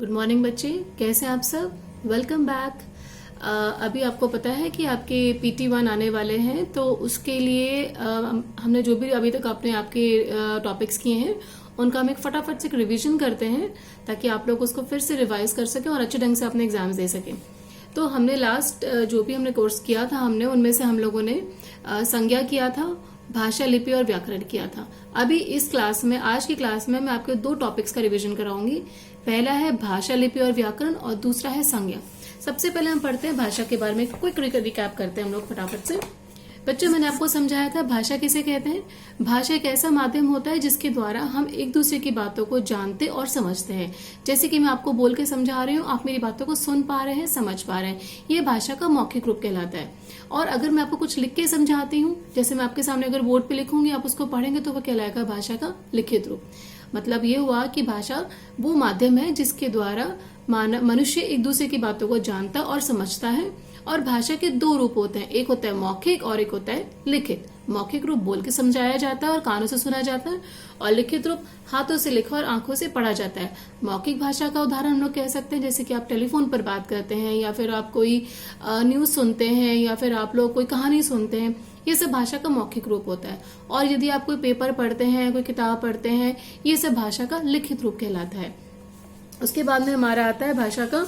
Good morning बच्चे, कैसे हैं आप सब। Welcome back. अभी आपको पता है कि आपके PT1 आने वाले हैं, तो उसके लिए हमने जो भी अभी तक आपने आपके टॉपिक्स किए हैं उनका हम एक फटाफट से रिवीजन करते हैं ताकि आप लोग उसको फिर से रिवाइज कर सकें और अच्छे ढंग से अपने एग्जाम्स दे सकें। तो हमने लास्ट जो भी हमने कोर्स किया था हमने उनमें से हम लोगों ने संज्ञा किया था, भाषा, लिपि और व्याकरण किया था। अभी इस क्लास में, आज की क्लास में मैं आपके दो टॉपिक्स का रिवीजन कराऊंगी। पहला है भाषा, लिपि और व्याकरण और दूसरा है संज्ञा। सबसे पहले हम पढ़ते हैं भाषा के बारे में, क्विक रिकैप करते हैं हम लोग फटाफट से। बच्चों, मैंने आपको समझाया था भाषा किसे कहते हैं। भाषा एक ऐसा माध्यम होता है जिसके द्वारा हम एक दूसरे की बातों को जानते और समझते हैं। जैसे कि मैं आपको बोल के समझा रही हूँ, आप मेरी बातों को सुन पा रहे हैं, समझ पा रहे हैं, ये भाषा का मौखिक रूप कहलाता है। और अगर मैं आपको कुछ लिख के समझाती हूँ, जैसे मैं आपके सामने अगर बोर्ड पे लिखूंगी, आप उसको पढ़ेंगे तो वह कहलाएगा भाषा का लिखित रूप। मतलब ये हुआ कि भाषा वो माध्यम है जिसके द्वारा मनुष्य एक दूसरे की बातों को जानता और समझता है। और भाषा के दो रूप होते हैं, एक होता है मौखिक और एक होता है लिखित। मौखिक रूप बोल के समझाया जाता है और कानों से सुना जाता है, और लिखित रूप हाथों से लिखा और आंखों से पढ़ा जाता है। मौखिक भाषा का उदाहरण हम लोग कह सकते हैं, जैसे कि आप टेलीफोन पर बात करते हैं, या फिर आप कोई न्यूज सुनते हैं, या फिर आप लोग कोई कहानी सुनते हैं। ये सब भाषा का मौखिक रूप होता है। और यदि आप कोई पेपर पढ़ते हैं, कोई किताब पढ़ते हैं, ये सब भाषा का लिखित रूप कहलाता है। उसके बाद में हमारा आता है भाषा का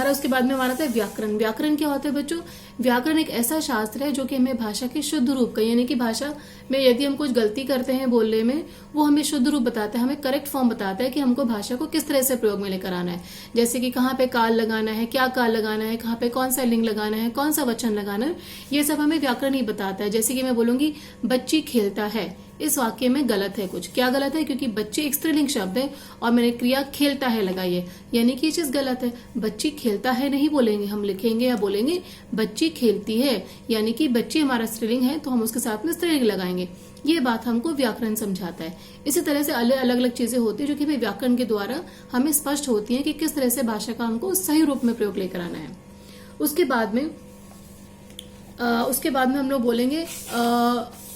उसके बाद में हमारा आता है व्याकरण। व्याकरण क्या होता है बच्चों? व्याकरण एक ऐसा शास्त्र है जो कि हमें भाषा के शुद्ध रूप का, यानी कि भाषा में यदि हम कुछ गलती करते हैं बोलने में, वो हमें शुद्ध रूप बताता है, हमें करेक्ट फॉर्म बताता है कि हमको भाषा को किस तरह से प्रयोग में लेकर आना है। जैसे कि कहाँ पे काल लगाना है, क्या काल लगाना है, कहाँ पे कौन सा लिंग लगाना है, कौन सा वचन लगाना है, ये सब हमें व्याकरण ही बताता है। जैसे कि मैं बोलूंगी बच्ची खेलता है, इस वाक्य में गलत है कुछ। क्या गलत है? क्योंकि बच्चे एक स्त्रीलिंग शब्द है और मैंने क्रिया खेलता है लगाई है, यानी कि ये चीज गलत है। बच्ची खेलता है नहीं बोलेंगे, हम लिखेंगे या बोलेंगे बच्ची खेलती है, यानी कि बच्ची हमारा स्त्रीलिंग है तो हम उसके साथ में स्त्रीलिंग लगाएंगे। ये बात हमको व्याकरण समझाता है। इसी तरह से अलग अलग चीजें होती है जो कि व्याकरण के द्वारा हमें स्पष्ट होती है कि किस तरह से भाषा का हमको सही रूप में प्रयोग लेकर आना है। उसके बाद में हम लोग बोलेंगे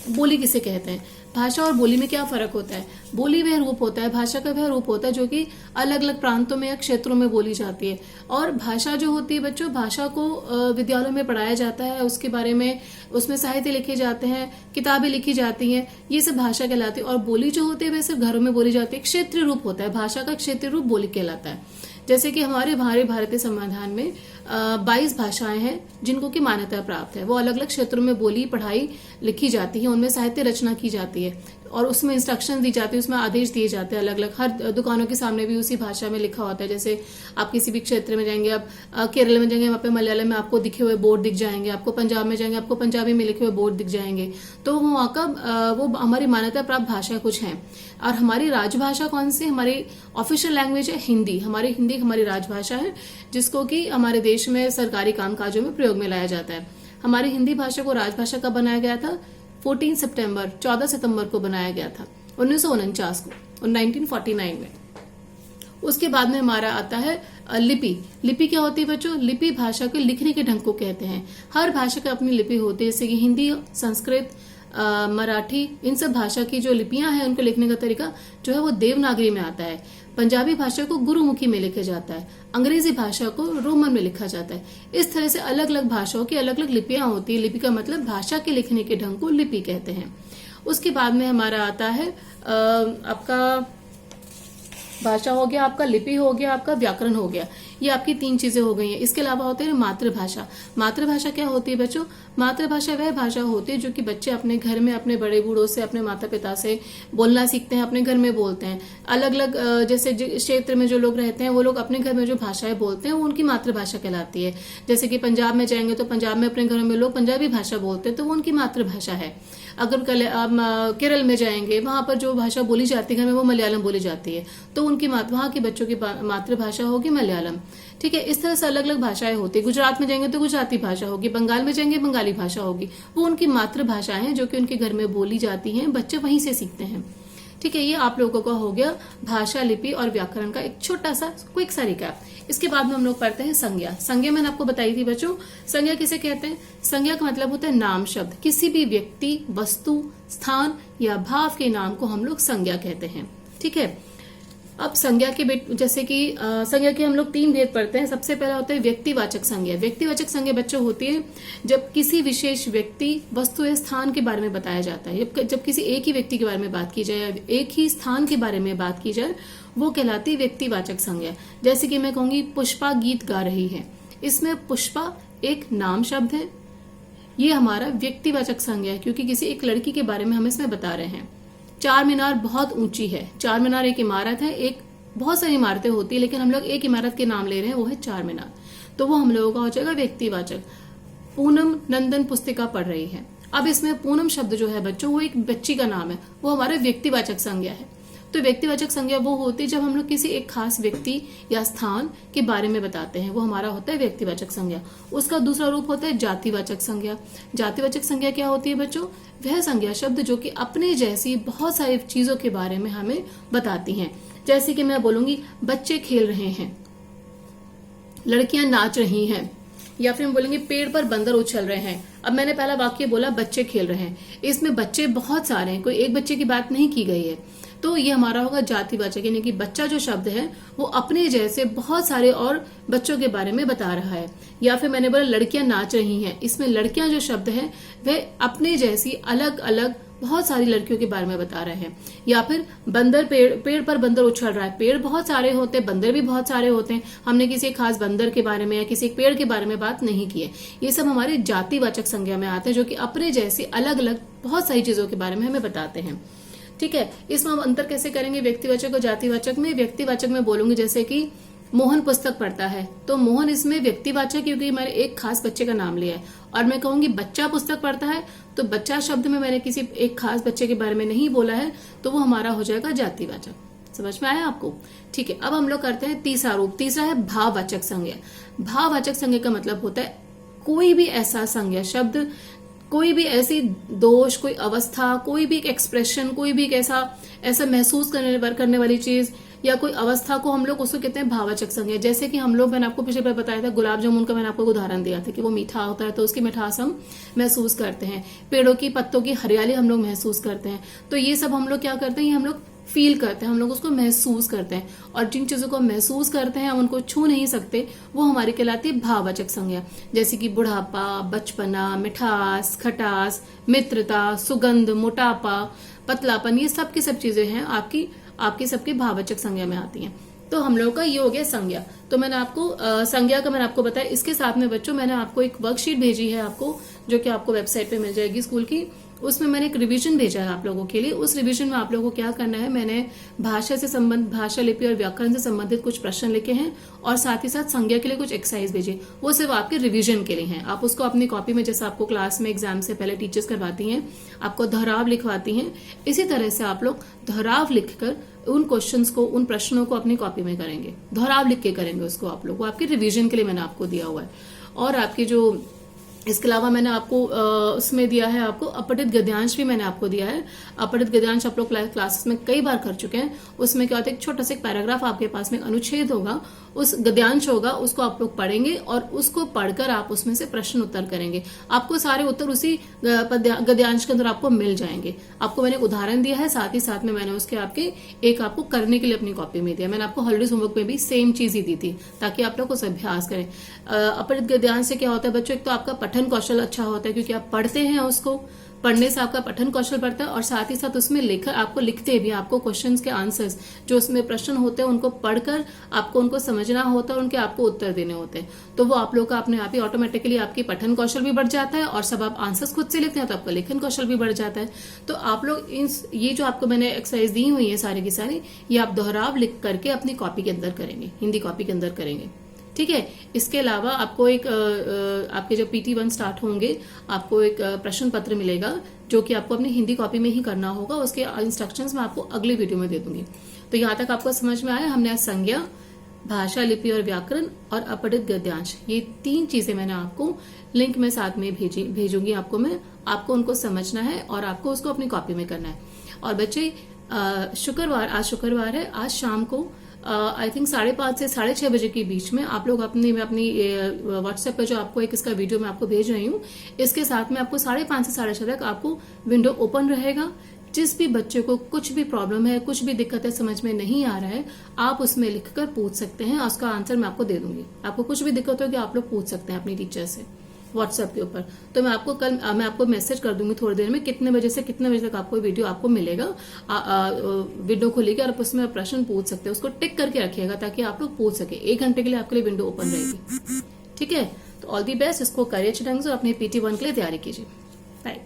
बोली किसे कहते हैं। भाषा और बोली में क्या फर्क होता है? बोली वह रूप होता है, भाषा का वह रूप होता है जो कि अलग अलग प्रांतों में या क्षेत्रों में बोली जाती है। और भाषा जो होती है बच्चों, भाषा को विद्यालयों में पढ़ाया जाता है, उसके बारे में उसमें साहित्य लिखे जाते हैं, किताबें लिखी जाती हैं, ये सब भाषा कहलाती है। और बोली जो होती है वह सिर्फ घरों में बोली जाती है, क्षेत्रीय रूप होता है। भाषा का क्षेत्रीय रूप बोली कहलाता है। जैसे कि हमारे भारतीय संविधान में 22 भाषाएं हैं जिनको की मान्यता प्राप्त है। वो अलग अलग क्षेत्रों में बोली, पढ़ाई, लिखी जाती है, उनमें साहित्य रचना की जाती है और उसमें इंस्ट्रक्शन दी जाती है, उसमें आदेश दिए जाते हैं अलग अलग। हर दुकानों के सामने भी उसी भाषा में लिखा होता है। जैसे आप किसी भी क्षेत्र में जाएंगे, आप केरल में जाएंगे, वहाँ पे मलयालम में आपको दिखे हुए बोर्ड दिख जाएंगे, आपको पंजाब में जाएंगे आपको पंजाबी में लिखे हुए बोर्ड दिख जाएंगे। तो वहाँ का वो हमारी मान्यता प्राप्त भाषा कुछ है। और हमारी राजभाषा कौन सी? हमारी ऑफिशियल लैंग्वेज है हिंदी। हिंदी हमारी राजभाषा है, जिसको कि हमारे देश में सरकारी कामकाजों में प्रयोग में लाया जाता है। हमारी हिंदी भाषा को राजभाषा कब बनाया गया था? 14 सितंबर को बनाया गया था, 1949 को, और 1949 में। उसके बाद में हमारा आता है लिपि। लिपि क्या होती है बच्चों? लिपि भाषा के लिखने के ढंग को कहते हैं। हर भाषा की अपनी लिपि होती है, जैसे कि हिंदी, संस्कृत, मराठी, इन सब भाषा की जो लिपियां हैं उनको लिखने का तरीका जो है वो देवनागरी में आता है। पंजाबी भाषा को गुरुमुखी में लिखा जाता है, अंग्रेजी भाषा को रोमन में लिखा जाता है। इस तरह से अलग अलग भाषाओं की अलग अलग लिपियां होती है। लिपि का मतलब भाषा के लिखने के ढंग को लिपि कहते हैं। उसके बाद में हमारा आता है आपका भाषा हो गया, आपका लिपि हो गया, आपका व्याकरण हो गया। ये आपकी 3 चीजें हो गई हैं। इसके अलावा होते हैं मातृभाषा। मातृभाषा क्या होती है बच्चों? मातृभाषा वह भाषा होती है जो कि बच्चे अपने घर में अपने बड़े बूढ़ों से, अपने माता पिता से बोलना सीखते हैं, अपने घर में बोलते हैं। अलग अलग जैसे क्षेत्र में जो लोग रहते हैं वो लोग अपने घर में जो भाषाएं बोलते हैं वो उनकी मातृभाषा कहलाती है। जैसे कि पंजाब में जाएंगे तो पंजाब में अपने घरों में लोग पंजाबी भाषा बोलते हैं, तो वो उनकी मातृभाषा है। अगर केरल में जाएंगे, वहां पर जो भाषा बोली जाती है घर में वो मलयालम बोली जाती है, तो उनकी वहां के बच्चों की मातृभाषा होगी मलयालम। ठीक है, इस तरह से अलग अलग भाषाएं होती है। गुजरात में जाएंगे तो गुजराती भाषा होगी, बंगाल में जाएंगे बंगाली भाषा होगी। वो उनकी मातृभाषाएं हैं जो कि उनके घर में बोली जाती हैं, बच्चे वहीं से सीखते हैं। ठीक है, ये आप लोगों का हो गया भाषा, लिपि और व्याकरण का एक छोटा सा क्विक सा रिकैप। इसके बाद में हम लोग पढ़ते हैं संज्ञा। संज्ञा मैंने आपको बताई थी बच्चों। संज्ञा किसे कहते हैं? संज्ञा का मतलब होता है नाम शब्द। किसी भी व्यक्ति, वस्तु, स्थान या भाव के नाम को हम लोग संज्ञा कहते हैं। ठीक है, अब संज्ञा के जैसे कि संज्ञा के हम लोग 3 भेद पढ़ते हैं। सबसे पहला होता है व्यक्तिवाचक संज्ञा। व्यक्तिवाचक संज्ञा बच्चों होती है जब किसी विशेष व्यक्ति, वस्तु या स्थान के बारे में बताया जाता है। जब किसी एक ही व्यक्ति के बारे में बात की जाए या एक ही स्थान के बारे में बात की जाए, वो कहलाती है व्यक्तिवाचक संज्ञा। जैसे कि मैं कहूंगी पुष्पा गीत गा रही है, इसमें पुष्पा एक नाम शब्द है, ये हमारा व्यक्तिवाचक संज्ञा है क्योंकि किसी एक लड़की के बारे में हम इसमें बता रहे हैं। चार मीनार बहुत ऊंची है। चार मीनार एक इमारत है, एक बहुत सारी इमारतें होती है लेकिन हम लोग एक इमारत के नाम ले रहे हैं, वो है चार मीनार, तो वो हम लोगों का हो जाएगा व्यक्तिवाचक। पूनम नंदन पुस्तिका पढ़ रही है। अब इसमें पूनम शब्द जो है बच्चों, वो एक बच्ची का नाम है, वो हमारा व्यक्तिवाचक संज्ञा है। तो व्यक्तिवाचक संज्ञा वो होती है जब हम लोग किसी एक खास व्यक्ति या स्थान के बारे में बताते हैं, वो हमारा होता है व्यक्तिवाचक संज्ञा। उसका दूसरा रूप होता है जातिवाचक संज्ञा। जातिवाचक संज्ञा क्या होती है बच्चों? वह संज्ञा शब्द जो कि अपने जैसी बहुत सारी चीजों के बारे में हमें बताती हैं। जैसे कि मैं बोलूंगी बच्चे खेल रहे हैं, लड़कियां नाच रही हैं, या फिर हम बोलेंगे पेड़ पर बंदर उछल रहे हैं। अब मैंने पहला वाक्य बोला बच्चे खेल रहे हैं, इसमें बच्चे बहुत सारे हैं, कोई एक बच्चे की बात नहीं की गई है, तो ये हमारा होगा जातिवाचक, यानी कि बच्चा जो शब्द है वो अपने जैसे बहुत सारे और बच्चों के बारे में बता रहा है। या फिर मैंने बोला लड़कियां नाच रही हैं, इसमें लड़कियां जो शब्द है वह अपने जैसी अलग अलग बहुत सारी लड़कियों के बारे में बता रहे हैं। या फिर बंदर, पेड़ पर बंदर उछल रहा है, पेड़ बहुत सारे होते हैं, बंदर भी बहुत सारे होते हैं, हमने किसी खास बंदर के बारे में या किसी पेड़ के बारे में बात नहीं की है। ये सब हमारे जातिवाचक संज्ञा में आते हैं जो कि अपने जैसी अलग अलग बहुत सारी चीजों के बारे में हमें बताते हैं। ठीक है, इसमें हम अंतर कैसे करेंगे व्यक्तिवाचक और जातिवाचक में? व्यक्तिवाचक में बोलूंगी जैसे कि मोहन पुस्तक पढ़ता है, तो मोहन इसमें व्यक्तिवाचक क्योंकि मैंने एक खास बच्चे का नाम लिया है। और मैं कहूंगी बच्चा पुस्तक पढ़ता है, तो बच्चा शब्द में मैंने किसी एक खास बच्चे के बारे में नहीं बोला है, तो वो हमारा हो जाएगा जातिवाचक। समझ में आया आपको? ठीक है, अब हम लोग करते हैं तीसरा रूप। तीसरा है भाववाचक संज्ञा। भाववाचक संज्ञा का मतलब होता है कोई भी ऐसा संज्ञा शब्द, कोई भी ऐसी दोष, कोई अवस्था, कोई भी एक एक्सप्रेशन, कोई भी एक ऐसा महसूस करने वाली चीज या कोई अवस्था को हम लोग उसको कहते हैं भाववाचक संज्ञा। जैसे कि हम लोग, मैंने आपको पिछले बार बताया था गुलाब जामुन का, मैंने आपको उदाहरण दिया था कि वो मीठा होता है तो उसकी मिठास हम महसूस करते हैं। पेड़ों की पत्तों की हरियाली हम लोग महसूस करते हैं। तो ये सब हम लोग क्या करते हैं, ये हम लोग फील करते हैं, हम लोग उसको महसूस करते हैं। और जिन चीजों को महसूस करते हैं हम उनको छू नहीं सकते, वो हमारी कहलाती है भाववाचक संज्ञा। जैसे कि बुढ़ापा, बचपना, मिठास, खटास, मित्रता, सुगंध, मोटापा, पतलापन, ये सब की सब चीजें हैं आपकी सबकी भाववाचक संज्ञा में आती हैं। तो हम लोगों का ये हो गया संज्ञा। तो मैंने आपको संज्ञा का मैंने आपको बताया। इसके साथ में बच्चों मैंने आपको एक वर्कशीट भेजी है आपको, जो कि आपको वेबसाइट पे मिल जाएगी स्कूल की। उसमें मैंने एक रिवीजन भेजा है आप लोगों के लिए। उस रिवीजन में आप लोगों को क्या करना है, मैंने भाषा, लिपि और व्याकरण से संबंधित कुछ प्रश्न लिखे हैं और साथ ही साथ संज्ञा के लिए कुछ एक्सरसाइज भेजे। वो सिर्फ आपके रिवीजन के लिए हैं। आप उसको अपनी कॉपी में, जैसे आपको क्लास में एग्जाम से पहले टीचर्स करवाती हैं, आपको दोहराव लिखवाती हैं, इसी तरह से आप लोग दोहराव लिखकर उन क्वेश्चंस को, उन प्रश्नों को अपनी कॉपी में करेंगे, दोहराव लिख के करेंगे उसको आप लोग। वो आपके रिवीजन के लिए मैंने आपको दिया हुआ है। और आपकी जो, इसके अलावा मैंने आपको उसमें दिया है, आपको अपठित गद्यांश भी मैंने आपको दिया है। अपठित गद्यांश आप लोग क्लासेस में कई बार कर चुके हैं। उसमें क्या होता है, एक छोटा सा एक पैराग्राफ आपके पास में अनुच्छेद होगा, उस गद्यांश होगा, उसको आप लोग पढ़ेंगे और उसको पढ़कर आप उसमें से प्रश्न उत्तर करेंगे। आपको सारे उत्तर उसी गद्यांश के अंदर आपको मिल जाएंगे। आपको मैंने उदाहरण दिया है, साथ ही साथ में मैंने उसके आपके एक आपको करने के लिए अपनी कॉपी में दिया। मैंने आपको हॉलिडेज होमवर्क में भी सेम चीज ही दी थी ताकि आप लोग उस अभ्यास करें। अपठित गद्यांश से क्या होता है बच्चों, एक तो आपका पठन कौशल अच्छा होता है क्योंकि आप पढ़ते हैं, उसको पढ़ने से आपका पठन कौशल बढ़ता है और साथ ही साथ उसमें आपको लिखते भी, आपको क्वेश्चंस के आंसर्स जो उसमें प्रश्न होते हैं उनको पढ़कर आपको उनको समझना होता है, उनके आपको उत्तर देने होते हैं। तो वो आप लोग का अपने आप ही ऑटोमेटिकली आपकी पठन कौशल भी बढ़ जाता है और सब आप आंसर्स खुद से लिखते हैं तो आपका लेखन कौशल भी बढ़ जाता है। तो आप लोग ये जो आपको मैंने एक्सरसाइज दी हुई है सारी की सारी, ये आप दोहराव लिख करके अपनी कॉपी के अंदर करेंगे, हिंदी कॉपी के अंदर करेंगे। ठीक है, इसके अलावा आपको एक आपके जब PT1 स्टार्ट होंगे आपको एक प्रश्न पत्र मिलेगा जो कि आपको अपनी हिंदी कॉपी में ही करना होगा। उसके इंस्ट्रक्शंस मैं आपको अगली वीडियो में दे दूंगी। तो यहाँ तक आपको समझ में आया, हमने आज संज्ञा, भाषा, लिपि और व्याकरण और अपठित गद्यांश, ये 3 चीजें मैंने आपको लिंक में साथ में भेजूंगी आपको मैं, आपको उनको समझना है और आपको उसको अपनी कॉपी में करना है। और बच्चे आज शुक्रवार है, आज शाम को आई थिंक 5:30 से 6:30 बजे के बीच में आप लोग अपनी व्हाट्सएप पे जो आपको एक इसका वीडियो मैं आपको भेज रही हूँ, इसके साथ में आपको 5:30 से 6:30 तक आपको विंडो ओपन रहेगा। जिस भी बच्चे को कुछ भी प्रॉब्लम है, कुछ भी दिक्कत है, समझ में नहीं आ रहा है, आप उसमें लिखकर पूछ सकते हैं, उसका आंसर मैं आपको दे दूंगी। आपको कुछ भी दिक्कत होगी आप लोग पूछ सकते हैं अपनी टीचर से व्हाट्सएप के ऊपर। तो मैं आपको मैसेज कर दूंगी थोड़ी देर में, कितने बजे से कितने बजे तक आपको वीडियो आपको मिलेगा। विंडो खुलेगी और आप उसमें प्रश्न पूछ सकते हैं, उसको टिक करके रखिएगा ताकि आप लोग पूछ सके। 1 घंटे के लिए आपके लिए विंडो ओपन रहेगी। ठीक है, तो ऑल दी बेस्ट, इसको करिए अच्छे ढंग से, अपने PT1 के लिए तैयारी कीजिए। बाय।